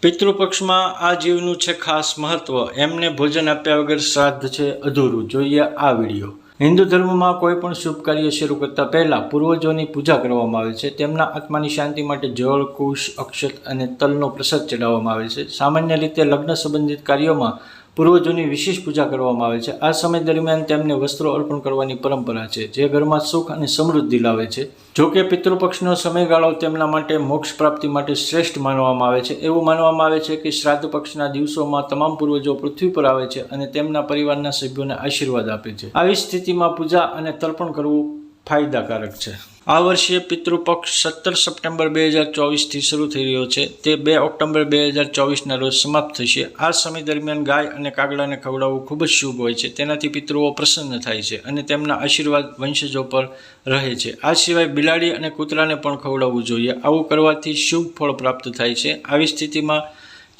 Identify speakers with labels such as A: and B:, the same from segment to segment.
A: પિતૃપક્ષમાં આ જીવનું છે ખાસ મહત્વ, એમને ભોજન આપ્યા વગર શ્રાદ્ધ છે અધૂરું। જોઈએ આ વિડીયો। હિન્દુ ધર્મમાં કોઈ પણ શુભ કાર્ય શરૂ કરતા પહેલા પૂર્વજોની પૂજા કરવામાં આવે છે। તેમના આત્માની શાંતિ માટે જળ, કુશ, અક્ષત અને તલનો પ્રસાદ ચડાવવામાં આવે છે। સામાન્ય રીતે લગ્ન સંબંધિત કાર્યોમાં પૂર્વજોની વિશેષ પૂજા કરવામાં આવે છે। આ સમય દરમિયાન તેમને વસ્ત્રો અર્પણ કરવાની પરંપરા છે, જે ઘરમાં સુખ અને સમૃદ્ધિ લાવે છે। જો કે પિતૃપક્ષનો સમયગાળો તેમના માટે મોક્ષ પ્રાપ્તિ માટે શ્રેષ્ઠ માનવામાં આવે છે। એવું માનવામાં આવે છે કે શ્રાદ્ધ પક્ષના દિવસોમાં તમામ પૂર્વજો પૃથ્વી પર આવે છે અને તેમના પરિવારના સભ્યોને આશીર્વાદ આપે છે। આવી સ્થિતિમાં પૂજા અને તર્પણ કરવું ફાયદાકારક છે। આ વર્ષે પિતૃપક્ષ 17 સપ્ટેમ્બર 2024થી શરૂ થઈ રહ્યો છે, તે 2 ઓક્ટોબર 2024ના રોજ સમાપ્ત થશે। આ સમય દરમિયાન ગાય અને કાગડાને ખવડાવવું ખૂબ જ શુભ હોય છે। તેનાથી પિતૃઓ પ્રસન્ન થાય છે અને તેમના આશીર્વાદ વંશજો પર રહે છે। આ સિવાય બિલાડી અને કૂતરાને પણ ખવડાવવું જોઈએ। આવું કરવાથી શુભ ફળ પ્રાપ્ત થાય છે। આવી સ્થિતિમાં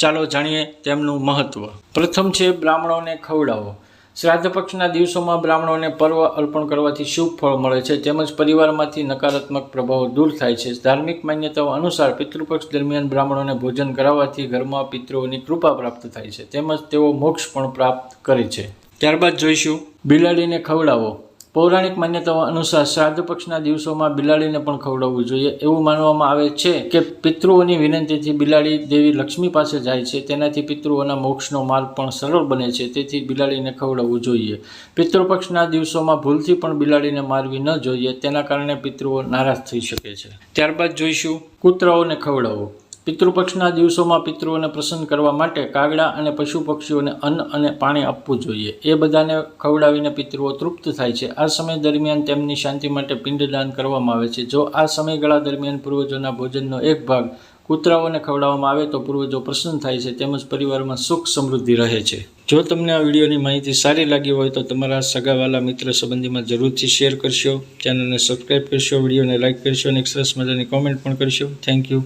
A: ચાલો જાણીએ તેમનું મહત્વ। પ્રથમ છે બ્રાહ્મણોને ખવડાવો। શ્રાદ્ધ પક્ષના દિવસોમાં બ્રાહ્મણોને પર્વ અર્પણ કરવાથી શુભ ફળ મળે છે, તેમજ પરિવારમાંથી નકારાત્મક પ્રભાવો દૂર થાય છે। ધાર્મિક માન્યતાઓ અનુસાર પિતૃપક્ષ દરમિયાન બ્રાહ્મણોને ભોજન કરાવવાથી ઘરમાં પિતૃઓની કૃપા પ્રાપ્ત થાય છે, તેમજ તેઓ મોક્ષ પણ પ્રાપ્ત કરે છે। ત્યારબાદ જોઈશું બિલાડીને ખવડાવો। પૌરાણિક માન્યતાઓ અનુસાર શ્રાદ્ધ પક્ષના દિવસોમાં બિલાડીને પણ ખવડાવવું જોઈએ। એવું માનવામાં આવે છે કે પિતૃઓની વિનંતીથી બિલાડી દેવી લક્ષ્મી પાસે જાય છે, તેનાથી પિતૃઓના મોક્ષનો માર્ગ પણ સરળ બને છે, તેથી બિલાડીને ખવડાવવું જોઈએ। પિતૃપક્ષના દિવસોમાં ભૂલથી પણ બિલાડીને મારવી ન જોઈએ, તેના કારણે પિતૃઓ નારાજ થઈ શકે છે। ત્યારબાદ જોઈશું કૂતરાઓને ખવડાવો। પિતૃપક્ષના દિવસોમાં પિતૃઓને પ્રસન્ન કરવા માટે કાગડા અને પશુ પક્ષીઓને અન્ન અને પાણી આપવું જોઈએ। એ બધાને ખવડાવીને પિતૃઓ તૃપ્ત થાય છે। આ સમય દરમિયાન તેમની શાંતિ માટે પિંડદાન કરવામાં આવે છે। જો આ સમયગાળા દરમિયાન પૂર્વજોના ભોજનનો એક ભાગ કૂતરાઓને ખવડાવવામાં આવે તો પૂર્વજો પ્રસન્ન થાય છે, તેમજ પરિવારમાં સુખ સમૃદ્ધિ રહે છે। જો તમને આ વિડીયોની માહિતી સારી લાગી હોય તો તમારા સગાવાલા મિત્ર સંબંધીમાં જરૂરથી શેર કરશો, ચેનલને સબસ્ક્રાઈબ કરશો, વિડીયોને લાઇક કરશો અને એક સરસ મજાની કોમેન્ટ પણ કરશો। Thank you.